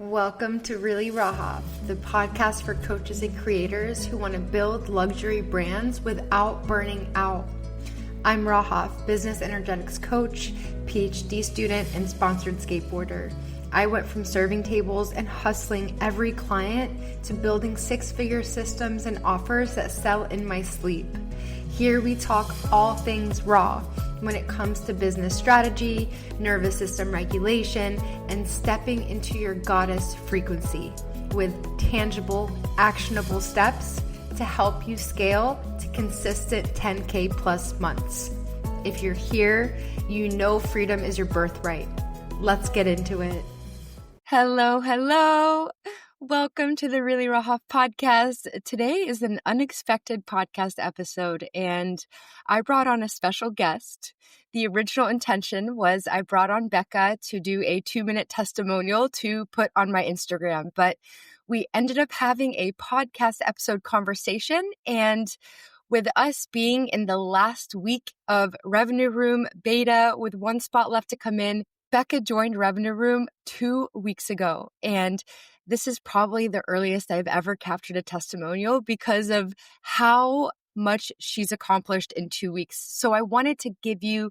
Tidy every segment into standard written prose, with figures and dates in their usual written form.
Welcome to Really Raha, the podcast for coaches and creators who want to build luxury brands without burning out. I'm Raha, business energetics coach, PhD student, and sponsored skateboarder. I went from serving tables and hustling every client to building six-figure systems and offers that sell in my sleep. Here we talk all things raw when it comes to business strategy, nervous system regulation, and stepping into your goddess frequency with tangible, actionable steps to help you scale to consistent 10K plus months. If you're here, you know freedom is your birthright. Let's get into it. Hello. Welcome to the Really Raha podcast. Today is an unexpected podcast episode, and I brought on a special guest. The original intention was I brought on Becca to do a 2-minute testimonial to put on my Instagram, but we ended up having a podcast episode conversation, and with us being in the last week of Revenue Room beta with one spot left to come in, Becca joined Revenue Room 2 weeks ago, and this is probably the earliest I've ever captured a testimonial because of how much she's accomplished in 2 weeks. So I wanted to give you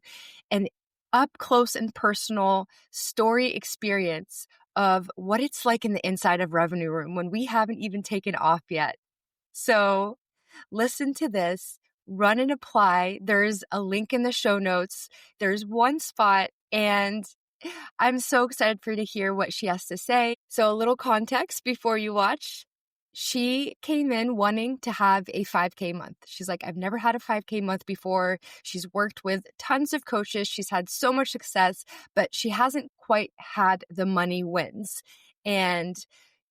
an up close and personal story experience of what it's like in the inside of Revenue Room when we haven't even taken off yet. So listen to this, run and apply. There's a link in the show notes. There's one spot, and I'm so excited for you to hear what she has to say. So a little context before you watch. She came in wanting to have a 5K month. She's like, I've never had a 5K month before. She's worked with tons of coaches. She's had so much success, but she hasn't quite had the money wins. And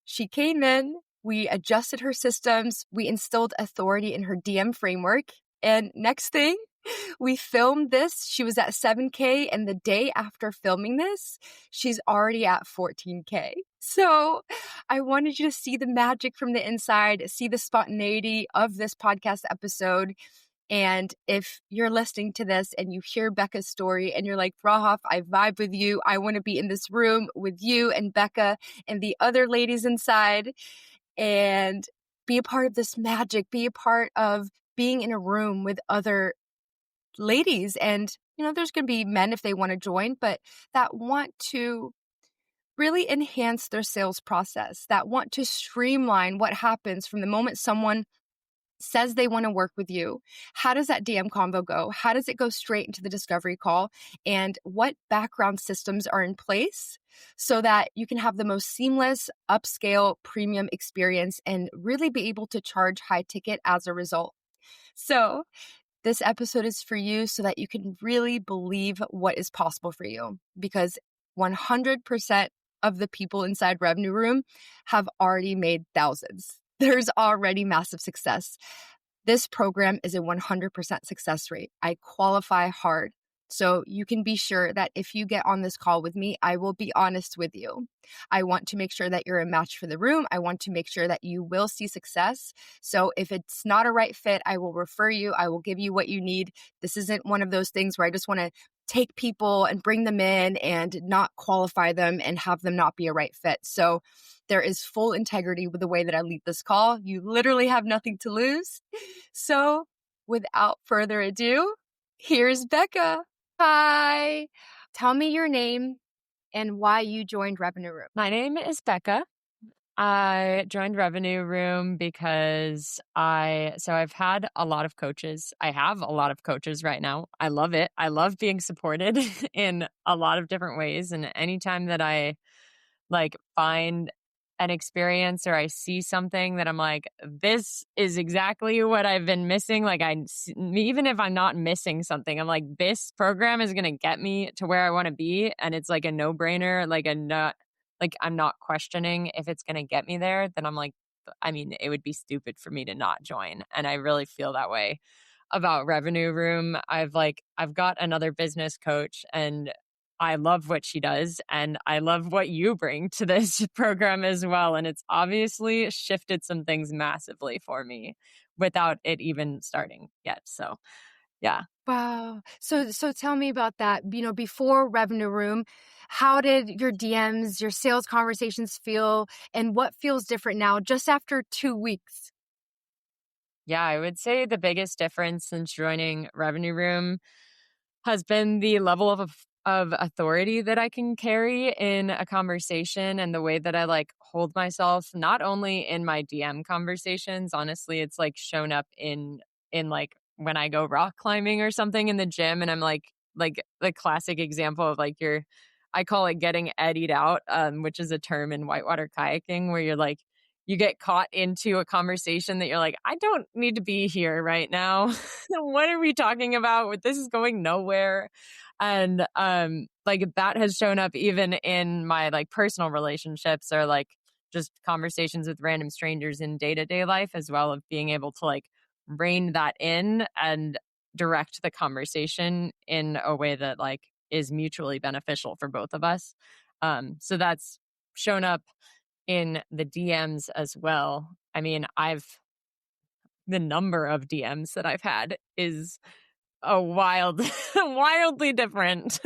she came in, we adjusted her systems, we instilled authority in her DM framework. And next thing, we filmed this. She was at 7K, and the day after filming this, she's already at 14K. So I wanted you to see the magic from the inside, see the spontaneity of this podcast episode. And if you're listening to this and you hear Becca's story and you're like, Raha, I vibe with you. I want to be in this room with you and Becca and the other ladies inside and be a part of this magic, be a part of being in a room with other ladies. And, there's going to be men if they want to join, but that want to really enhance their sales process, that want to streamline what happens from the moment someone says they want to work with you. How does that DM convo go? How does it go straight into the discovery call? And what background systems are in place so that you can have the most seamless, upscale, premium experience and really be able to charge high ticket as a result. So this episode is for you so that you can really believe what is possible for you, because 100% of the people inside Revenue Room have already made thousands. There's already massive success. This program is a 100% success rate. I qualify hard. So you can be sure that if you get on this call with me, I will be honest with you. I want to make sure that you're a match for the room. I want to make sure that you will see success. So if it's not a right fit, I will refer you. I will give you what you need. This isn't one of those things where I just want to take people and bring them in and not qualify them and have them not be a right fit. So there is full integrity with the way that I lead this call. You literally have nothing to lose. So without further ado, here's Becca. Hi. Tell me your name and why you joined Revenue Room. My name is Becca. I joined Revenue Room because I've had a lot of coaches. I have a lot of coaches right now. I love it. I love being supported in a lot of different ways. And anytime that I find an experience or I see something that I'm like, this is exactly what I've been missing. Even if I'm not missing something, I'm like, this program is going to get me to where I want to be. And it's like a no-brainer, I'm not questioning if it's going to get me there. Then I'm like, it would be stupid for me to not join. And I really feel that way about Revenue Room. I've got another business coach, and I love what she does, and I love what you bring to this program as well. And it's obviously shifted some things massively for me without it even starting yet. So Yeah. Wow. So tell me about that. Before Revenue Room, how did your DMs, your sales conversations feel, and what feels different now just after 2 weeks? Yeah, I would say the biggest difference since joining Revenue Room has been the level of authority that I can carry in a conversation and the way that I like hold myself not only in my DM conversations. Honestly, it's like shown up in like when I go rock climbing or something in the gym, and I'm like the classic example of like your I call it getting eddied out, which is a term in whitewater kayaking where you're like you get caught into a conversation that you're like, I don't need to be here right now. What are we talking about? This is going nowhere. And like that has shown up even in my like personal relationships or like just conversations with random strangers in day-to-day life, as well, of being able to like rein that in and direct the conversation in a way that like is mutually beneficial for both of us. So that's shown up in the DMs as well. I mean, the number of DMs that I've had is a wildly different.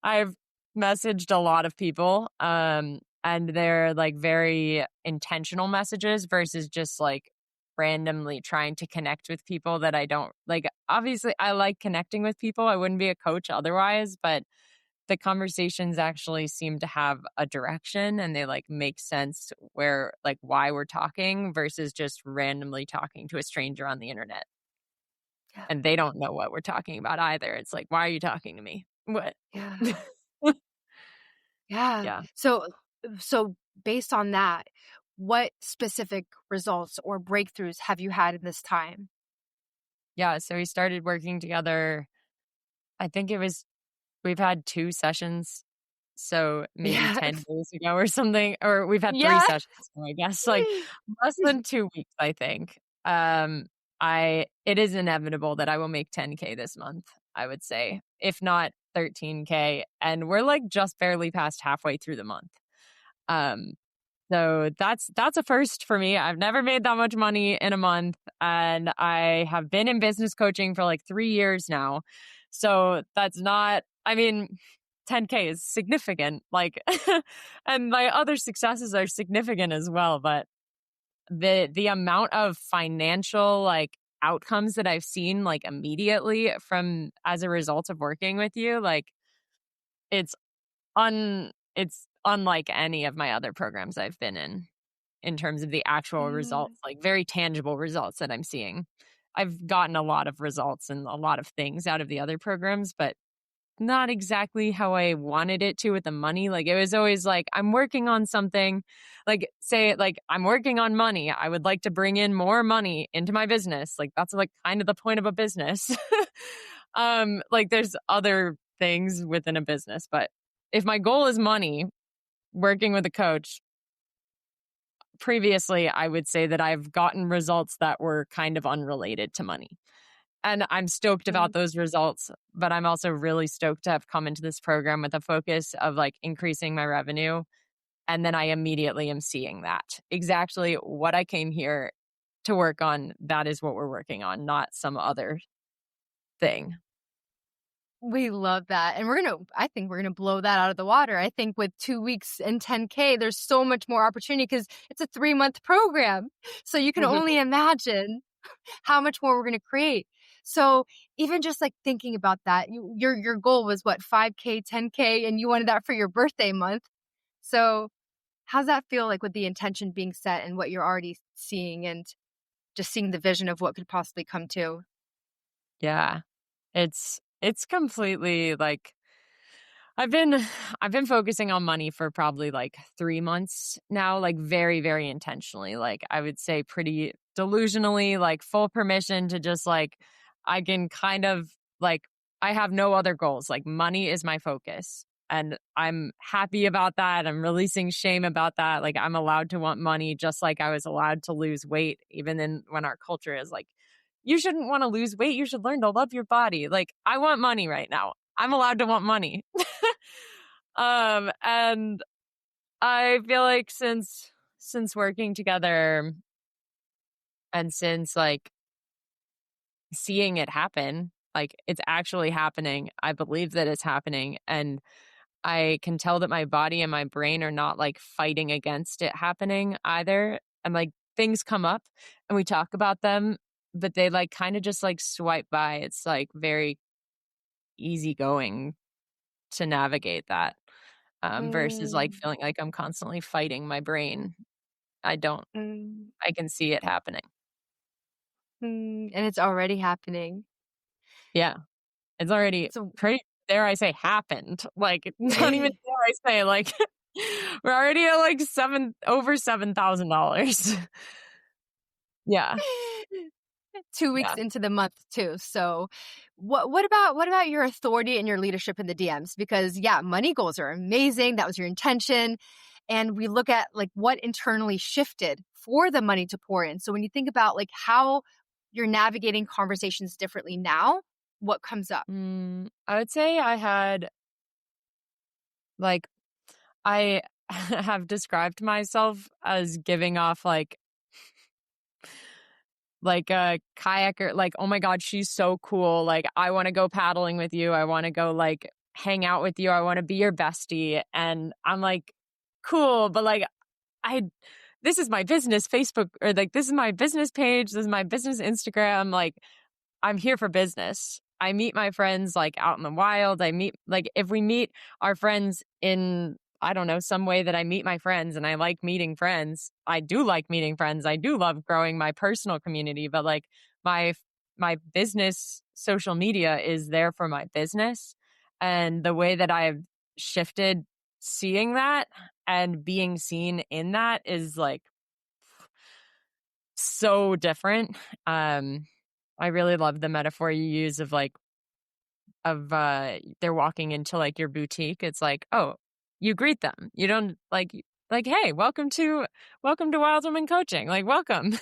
I've messaged a lot of people, and they're like very intentional messages versus just like randomly trying to connect with people that I don't like. Obviously, I like connecting with people. I wouldn't be a coach otherwise, but the conversations actually seem to have a direction and they like make sense where like why we're talking versus just randomly talking to a stranger on the internet Yeah. and they don't know what we're talking about either. It's like, why are you talking to me? What? Yeah. Yeah. Yeah. So based on that, what specific results or breakthroughs have you had in this time? Yeah. So we started working together. I think we've had 2 sessions. So maybe Yeah. 10 days ago or something, or we've had 3 Yeah. sessions, so I guess like less than 2 weeks, I think. It is inevitable that I will make 10K this month, I would say, if not 13K. And we're like just barely past halfway through the month. Um, So that's a first for me. I've never made that much money in a month, and I have been in business coaching for like 3 years now. So that's not, I mean, 10K is significant. Like and my other successes are significant as well, but the amount of financial like outcomes that I've seen like immediately from as a result of working with you, like it's it's unlike any of my other programs I've been in terms of the actual Yeah. results, like very tangible results that I'm seeing. I've gotten a lot of results and a lot of things out of the other programs, but not exactly how I wanted it to with the money. Like it was always like, I'm working on something, like say like I'm working on money. I would like to bring in more money into my business. Like that's like kind of the point of a business. Like there's other things within a business, but if my goal is money, working with a coach, previously, I would say that I've gotten results that were kind of unrelated to money. And I'm stoked about those results, but I'm also really stoked to have come into this program with a focus of like increasing my revenue. And then I immediately am seeing that exactly what I came here to work on. That is what we're working on, not some other thing. We love that. And I think we're gonna blow that out of the water. I think with 2 weeks and 10K, there's so much more opportunity because it's a 3-month program. So you can only imagine how much more we're gonna create. So even just like thinking about that, your goal was what, 5K, 10K, and you wanted that for your birthday month. So how's that feel like with the intention being set and what you're already seeing and just seeing the vision of what could possibly come to? Yeah. It's completely like I've been I've been focusing on money for probably like 3 months now, like very, very intentionally. Like I would say pretty delusionally, like full permission to just like I can kind of like I have no other goals. Like money is my focus. And I'm happy about that. I'm releasing shame about that. Like I'm allowed to want money just like I was allowed to lose weight, even in when our culture is like, you shouldn't want to lose weight. You should learn to love your body. Like I want money right now. I'm allowed to want money. And I feel like since working together and since like seeing it happen, Like, it's actually happening. I believe that it's happening. And I can tell that my body and my brain are not like fighting against it happening either. And like things come up and we talk about them, but they like kind of just like swipe by. It's like very easygoing to navigate that, versus like Mm, feeling like I'm constantly fighting my brain. I don't, mm, I can see it happening. and it's already happening. Yeah. It's already So pretty, dare I say, happened. Like, don't even dare I say, like, we're already at like over $7,000. Yeah. 2 weeks Yeah. into the month too. So what about your authority and your leadership in the DMs? Because yeah, money goals are amazing. That was your intention. And we look at like what internally shifted for the money to pour in. So when you think about like how you're navigating conversations differently now, what comes up? I would say I had, like, I have described myself as giving off like a kayaker, like, oh my God, she's so cool. Like, I want to go paddling with you. I want to go like hang out with you. I want to be your bestie. And I'm like, cool. But like, I, this is my business Facebook, or like, this is my business page. This is my business Instagram. Like, I'm here for business. I meet my friends like out in the wild. I meet, like, if we meet our friends in, I don't know, some way that I meet my friends and I like meeting friends. I do like meeting friends. I do love growing my personal community, but like my my business social media is there for my business. And the way that I've shifted seeing that and being seen in that is like so different. Um I really love the metaphor you use of like they're walking into like your boutique. It's like, oh, you greet them. You don't like, hey, welcome to Wild Woman Coaching. Like, welcome.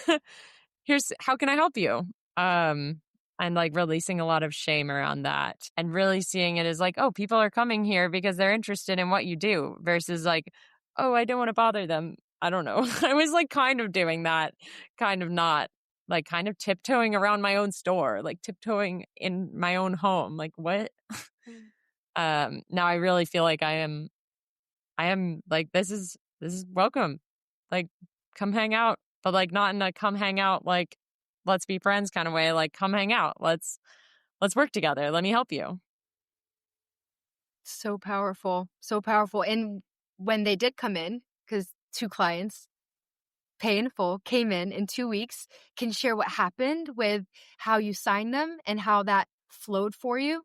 Here's how can I help you? Um and like releasing a lot of shame around that and really seeing it as like, oh, people are coming here because they're interested in what you do versus like, oh, I don't want to bother them. I don't know. I was like kind of doing that, kind of not, like kind of tiptoeing around my own store, like tiptoeing in my own home. Like what? Mm. Now I really feel like I am like, this is welcome. Like, come hang out, but like not in a come hang out like let's be friends kind of way. Like, come hang out. Let's work together. Let me help you. So powerful. So powerful. And when they did come in, because two clients pay in full came in 2 weeks, can you share what happened with how you signed them and how that flowed for you?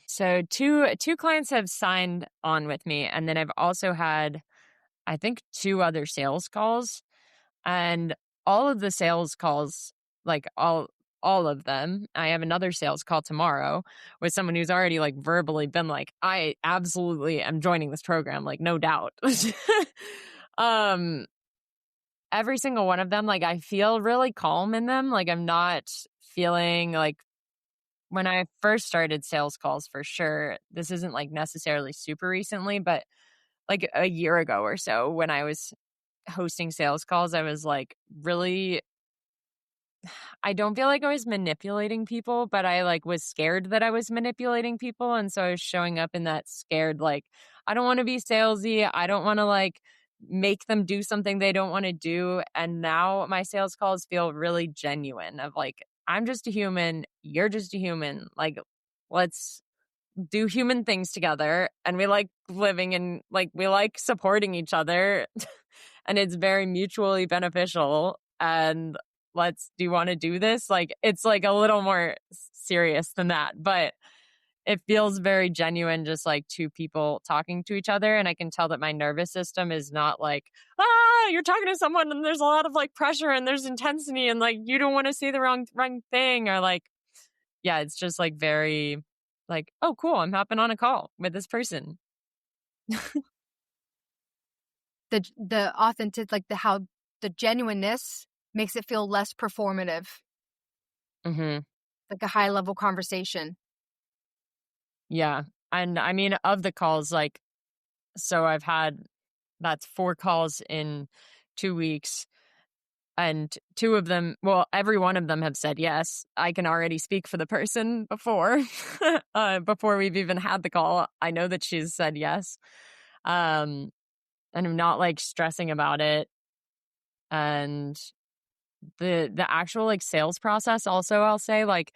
So two clients have signed on with me, and then I've also had, I think, two other sales calls. And all of the sales calls, like all of them, I have another sales call tomorrow with someone who's already like verbally been like, I absolutely am joining this program, like no doubt. um every single one of them, like I feel really calm in them. Like I'm not feeling like, when I first started sales calls, for sure, this isn't like necessarily super recently, but like a year ago or so when I was hosting sales calls, I was like really, I don't feel like I was manipulating people, but I like was scared that I was manipulating people. And so I was showing up in that scared, like, I don't want to be salesy. I don't want to like make them do something they don't want to do. And now my sales calls feel really genuine of like, I'm just a human. You're just a human. Like, let's do human things together. And we like living and like, we like supporting each other. And it's very mutually beneficial. And do you want to do this? Like, it's like a little more serious than that, but it feels very genuine, just like two people talking to each other. And I can tell that my nervous system is not like, you're talking to someone and there's a lot of like pressure and there's intensity and like you don't want to say the wrong thing, or like, yeah, it's just like very like, oh, cool, I'm hopping on a call with this person. The authentic, like the how the genuineness makes it feel less performative, Hmm. like a high level conversation. Yeah. And I mean, of the calls, like, so I've had, that's four calls in 2 weeks. And two of them, well, every one of them have said yes. I can already speak for the person before, before we've even had the call. I know that she's said yes. And I'm not like stressing about it. And the actual like sales process also, I'll say, like,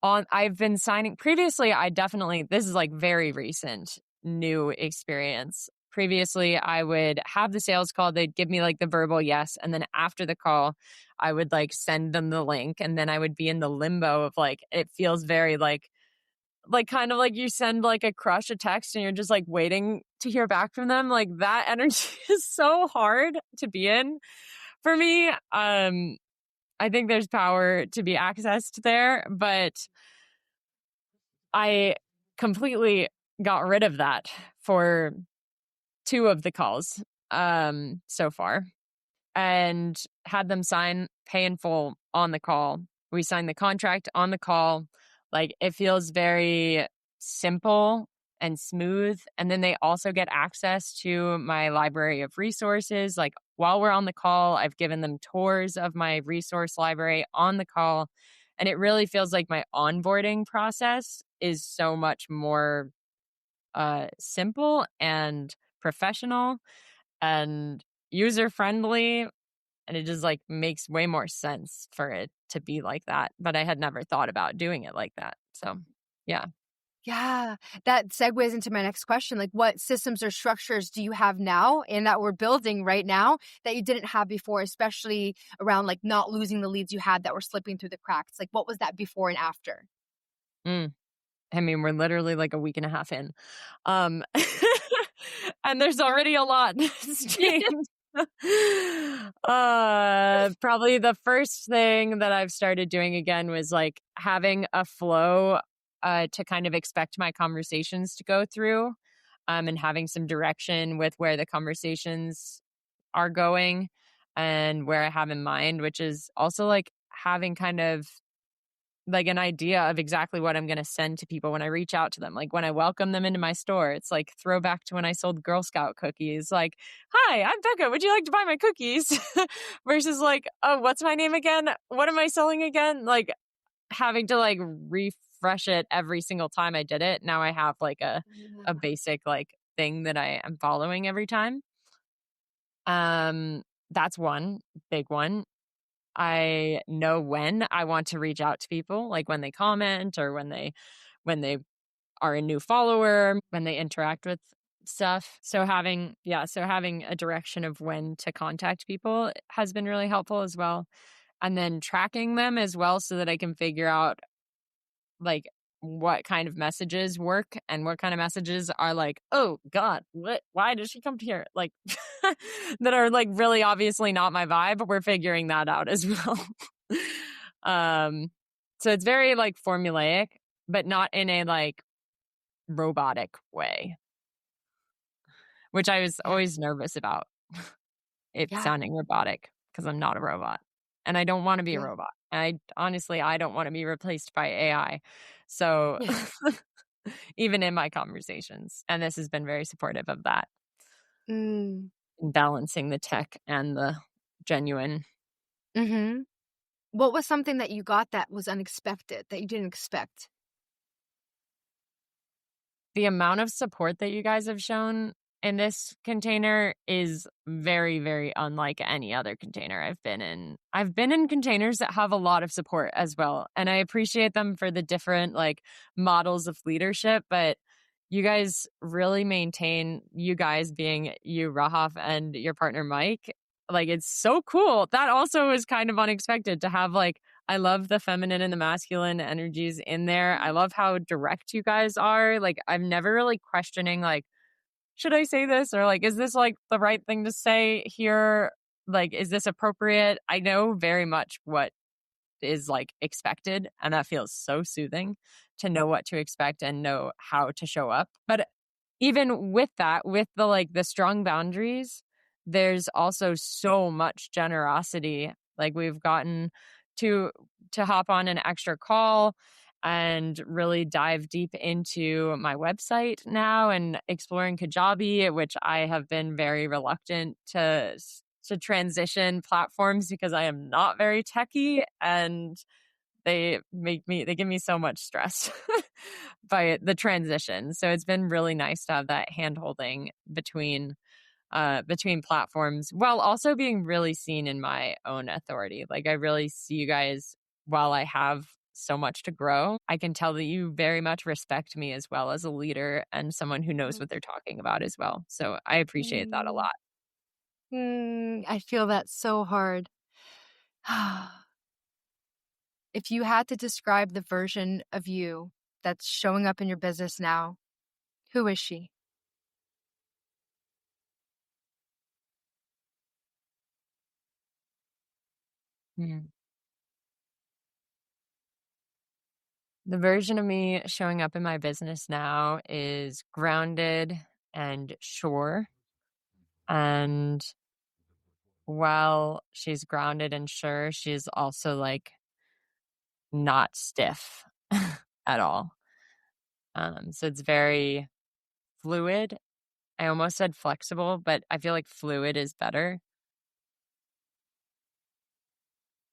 on I've been signing previously. I definitely, this is like very recent new experience. Previously I would have the sales call, they'd give me like the verbal yes, and then after the call I would like send them the link, and then I would be in the limbo of like, it feels very like kind of like you send like a crush a text and you're just like waiting to hear back from them. Like that energy is so hard to be in for me. I think there's power to be accessed there, but I completely got rid of that for two of the calls so far, and had them sign pay in full on the call. We signed the contract on the call. Like it feels very simple and smooth. And then they also get access to my library of resources. Like while we're on the call, I've given them tours of my resource library on the call. And it really feels like my onboarding process is so much more simple and professional and user friendly, and it just like makes way more sense for it to be like that. But I had never thought about doing it like that. So, yeah. Yeah, that segues into my next question. Like, what systems or structures do you have now and that we're building right now that you didn't have before, especially around like not losing the leads you had that were slipping through the cracks? Like, what was that before and after? Mm. I mean, we're literally like a week and a half in. Um and there's already a lot that's changed. Probably the first thing that I've started doing again was like having a flow to kind of expect my conversations to go through, and having some direction with where the conversations are going and where I have in mind, which is also like having kind of like an idea of exactly what I'm going to send to people when I reach out to them. Like when I welcome them into my store, it's like throwback to when I sold Girl Scout cookies. Like, hi, I'm Becca. Would you like to buy my cookies? Versus like, oh, what's my name again? What am I selling again? Like having to like refresh it every single time I did it. Now I have like a basic like thing that I am following every time. Um, that's one big one. I know when I want to reach out to people, like when they comment or when they are a new follower, when they interact with stuff. So having a direction of when to contact people has been really helpful as well. And then tracking them as well so that I can figure out like what kind of messages work and what kind of messages are like, oh God, why did she come to here? Like that are like really obviously not my vibe. We're figuring that out as well. um so it's very like formulaic, but not in a like robotic way, which I was Yeah, always nervous about it yeah, sounding robotic because I'm not a robot and I don't want to be a yeah. robot. I don't want to be replaced by AI. So even in my conversations. And this has been very supportive of that, Mm. balancing the tech and the genuine. Mm-hmm. What was something that you got that was unexpected that you didn't expect? The amount of support that you guys have shown in this container is very, very unlike any other container I've been in. I've been in containers that have a lot of support as well. And I appreciate them for the different like models of leadership, but you guys really maintain, you guys being you, Rahaf, and your partner, Mike. Like, it's so cool. That also is kind of unexpected to have like, I love the feminine and the masculine energies in there. I love how direct you guys are. Like, I'm never really questioning, like, should I say this? Or, like, is this like the right thing to say here? Like, is this appropriate? I know very much what is like expected. And that feels so soothing to know what to expect and know how to show up. But even with that, with the like the strong boundaries, there's also so much generosity. Like we've gotten to hop on an extra call and really dive deep into my website now and exploring Kajabi, which I have been very reluctant to to transition platforms because I am not very techy, and they give me so much stress by the transition. So it's been really nice to have that hand holding between platforms while also being really seen in my own authority. Like, I really see you guys, while I have so much to grow, I can tell that you very much respect me as well as a leader and someone who knows what they're talking about as well. So I appreciate that a Mm, lot. I feel that so hard. If you had to describe the version of you that's showing up in your business now, who is she? Mm. The version of me showing up in my business now is grounded and sure. And while she's grounded and sure, she's also like not stiff at all. So it's very fluid. I almost said flexible, but I feel like fluid is better.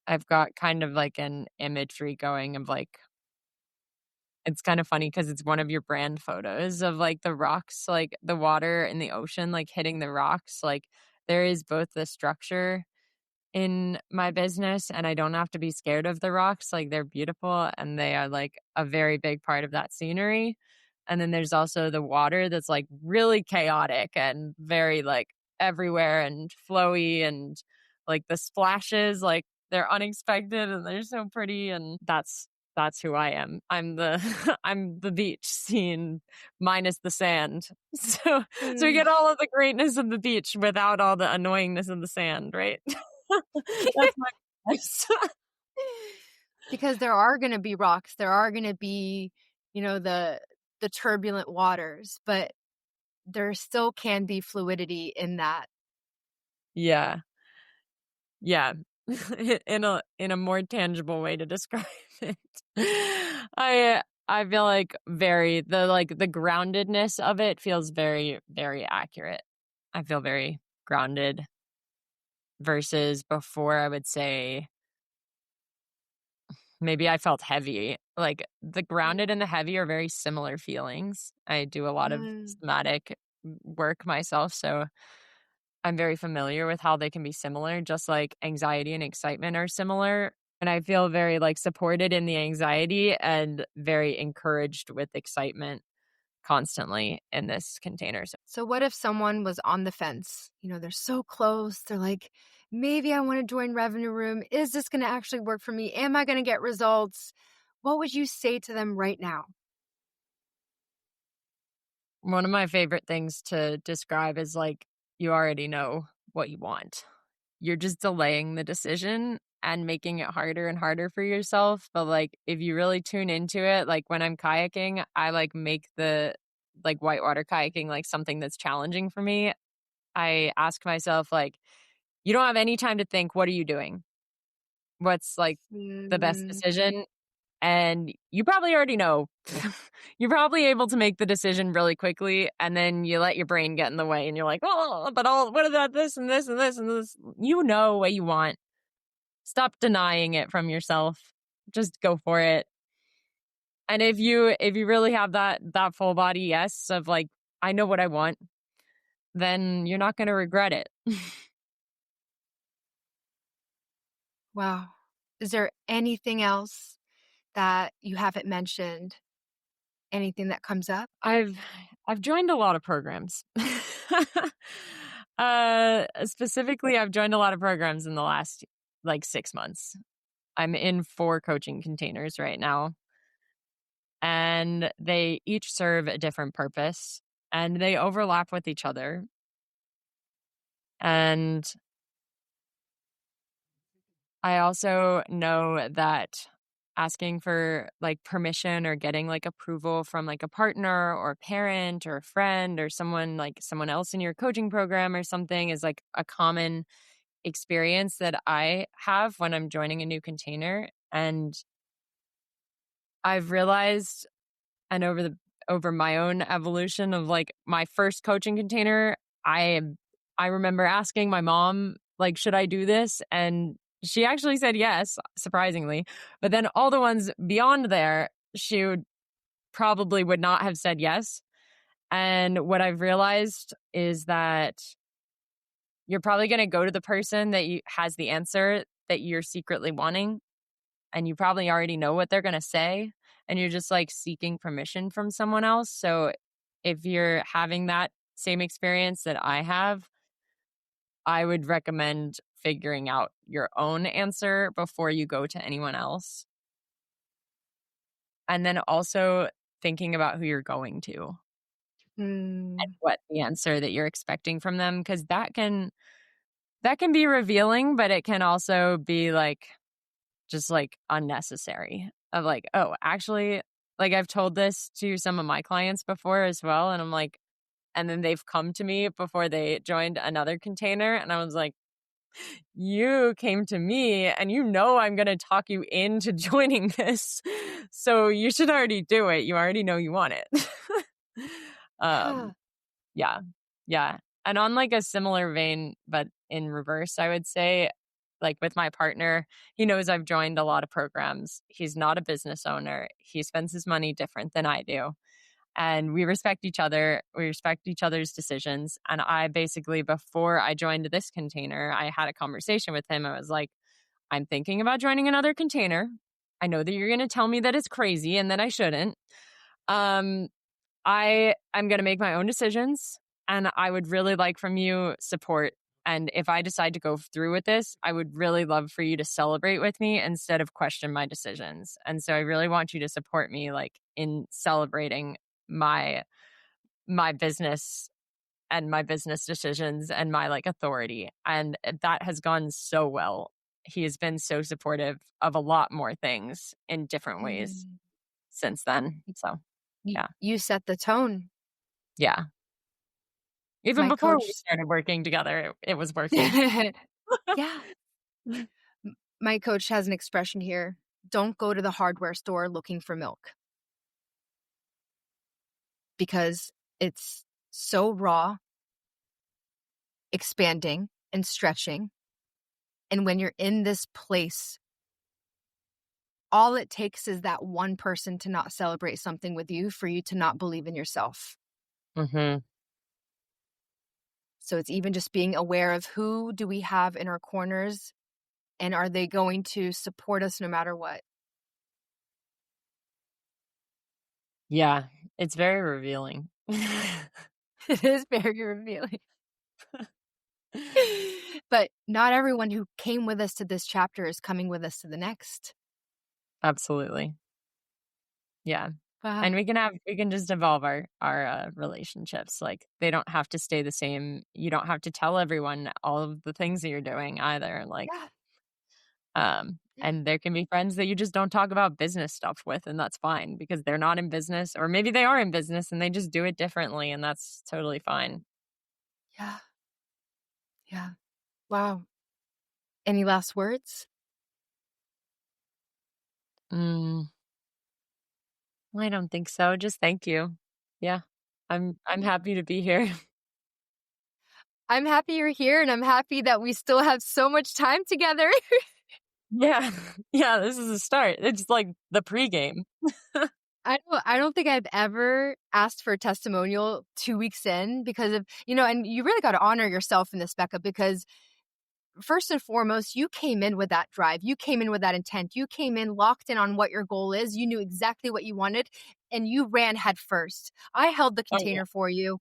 I've got kind of like an imagery going of like, it's kind of funny because it's one of your brand photos of like the rocks, like the water in the ocean, like hitting the rocks. Like, there is both the structure in my business, and I don't have to be scared of the rocks. Like, they're beautiful and they are like a very big part of that scenery. And then there's also the water that's like really chaotic and very like everywhere and flowy, and like the splashes, like they're unexpected and they're so pretty, and that's who I am. I'm the I'm the beach scene minus the sand. So you Mm. get all of the greatness of the beach without all the annoyingness of the sand, right? That's my advice. Because there are gonna be rocks, there are gonna be, the turbulent waters, but there still can be fluidity in that. Yeah. Yeah. In a more tangible way to describe it. I feel like the groundedness of it feels very, very accurate. I feel very grounded versus before, I would say maybe I felt heavy. Like, the grounded and the heavy are very similar feelings. I do a lot of Mm. somatic work myself, so I'm very familiar with how they can be similar, just like anxiety and excitement are similar. And I feel very like supported in the anxiety and very encouraged with excitement constantly in this container. So So what if someone was on the fence? They're so close. They're like, maybe I want to join Revenue Room. Is this going to actually work for me? Am I going to get results? What would you say to them right now? one of my favorite things to describe is like, you already know what you want. You're just delaying the decision and making it harder and harder for yourself. But like, if you really tune into it, like when I'm kayaking, I like make the like whitewater kayaking like something that's challenging for me. I ask myself, like, you don't have any time to think, what are you doing? What's like the best Mm, decision? And you probably already know. You're probably able to make the decision really quickly, and then you let your brain get in the way and you're like, oh, but what about this and this and this and this? You know what you want. Stop denying it from yourself. Just go for it. And if you really have that full body yes of like, I know what I want, then you're not going to regret it. wow. Is there anything else that you haven't mentioned? Anything that comes up? I've joined a lot of programs. Specifically, I've joined a lot of programs in the last like 6 months. I'm in 4 coaching containers right now, and they each serve a different purpose, and they overlap with each other. And I also know that asking for like permission or getting like approval from like a partner or a parent or a friend or someone else in your coaching program or something is like a common experience that I have when I'm joining a new container. And I've realized, and over my own evolution of like my first coaching container, I I remember asking my mom Like, should I do this? And she actually said yes, surprisingly. But then all the ones beyond there, she probably would not have said yes. And what I've realized is that you're probably going to go to the person that has the answer that you're secretly wanting, and you probably already know what they're going to say, and you're just like seeking permission from someone else. So if you're having that same experience that I have, I would recommend figuring out your own answer before you go to anyone else. And then also thinking about who you're going to and Mm. what the answer that you're expecting from them, because that can be revealing, but it can also be like just like unnecessary of like, oh, actually, like I've told this to some of my clients before as well. And I'm like, and then they've come to me before they joined another container. And I was like, you came to me and you know I'm going to talk you into joining this. So you should already do it. You already know you want it. Yeah. um, yeah. Yeah. And on like a similar vein, but in reverse, I would say, like with my partner, he knows I've joined a lot of programs. He's not a business owner. He spends his money different than I do. And we respect each other. We respect each other's decisions. And I basically, before I joined this container, I had a conversation with him. I was like, I'm thinking about joining another container. I know that you're going to tell me that it's crazy and that I shouldn't. Um, I am going to make my own decisions, and I would really like from you support. And if I decide to go through with this, I would really love for you to celebrate with me instead of question my decisions. And so I really want you to support me like in celebrating my my business and my business decisions and my like authority. And that has gone so well. He has been so supportive of a lot more things in different ways Mm. since then. So, yeah. You set the tone. Yeah. Even My before we coach started working together, it was working. Yeah. My coach has an expression here. Don't go to the hardware store looking for milk because it's so raw, expanding, and stretching. And when you're in this place, all it takes is that one person to not celebrate something with you for you to not believe in yourself. Mhm. So it's even just being aware of who do we have in our corners and are they going to support us no matter what? Yeah, it's very revealing. It is very revealing. But not everyone who came with us to this chapter is coming with us to the next. Absolutely. Yeah. Wow. And we can just evolve our relationships. Like, they don't have to stay the same. You don't have to tell everyone all of the things that you're doing either. Like, Yeah. Yeah. and there can be friends that you just don't talk about business stuff with, and that's fine because they're not in business, or maybe they are in business and they just do it differently, and that's totally fine. Yeah. Yeah. Wow. Any last words? Mm, I don't think so. Just thank you. Yeah. I'm Yeah. happy to be here. I'm happy you're here and I'm happy that we still have so much time together. Yeah. Yeah, this is a start. It's like the pregame. I don't think I've ever asked for a testimonial 2 weeks in because of, and you really got to honor yourself in this, Becca, because first and foremost, you came in with that drive. You came in with that intent. You came in locked in on what your goal is. You knew exactly what you wanted and you ran head first. I held the Oh, yeah. container for you.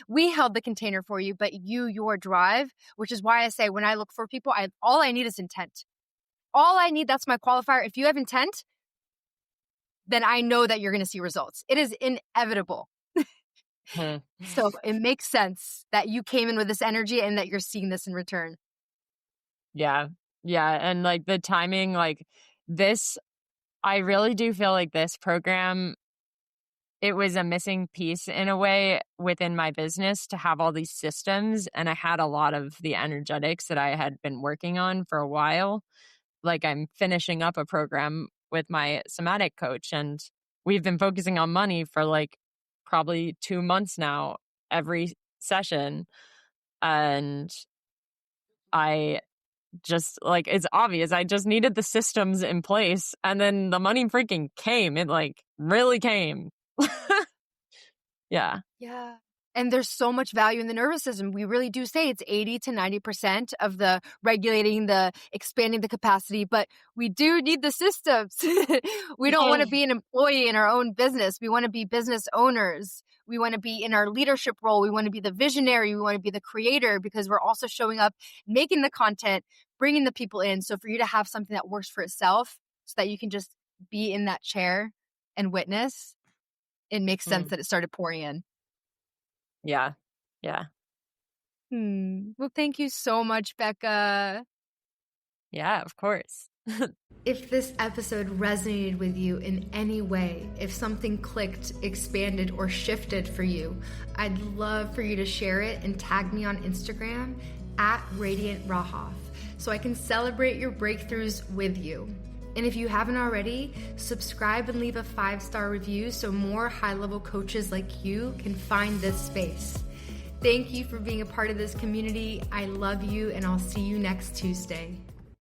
We held the container for you, but your drive, which is why I say when I look for people, all I need is intent. All I need, that's my qualifier. If you have intent, then I know that you're going to see results. It is inevitable. Mhm. So it makes sense that you came in with this energy and that you're seeing this in return. Yeah. Yeah, and, like, the timing, like, this I really do feel like this program, it was a missing piece in a way within my business to have all these systems, and I had a lot of the energetics that I had been working on for a while. Like, I'm finishing up a program with my somatic coach, and we've been focusing on money for, like, probably 2 months now, every session, and I just like, it's obvious. I just needed the systems in place, and then the money freaking came. It like really came. Yeah. Yeah. And there's so much value in the nervous system. We really do say it's 80 to 90% of the regulating, the expanding the capacity, but we do need the systems. We don't want to be an employee in our own business. We want to be business owners. We want to be in our leadership role. We want to be the visionary. We want to be the creator, because we're also showing up, making the content, bringing the people in. So for you to have something that works for itself so that you can just be in that chair and witness, it makes sense that it started pouring in. Yeah. Yeah. Well, thank you so much, Becca. Yeah, of course. If this episode resonated with you in any way, if something clicked, expanded, or shifted for you, I'd love for you to share it and tag me on Instagram at Radiant Rahoff so I can celebrate your breakthroughs with you. And if you haven't already, subscribe and leave a 5-star review so more high-level coaches like you can find this space. Thank you for being a part of this community. I love you, and I'll see you next Tuesday.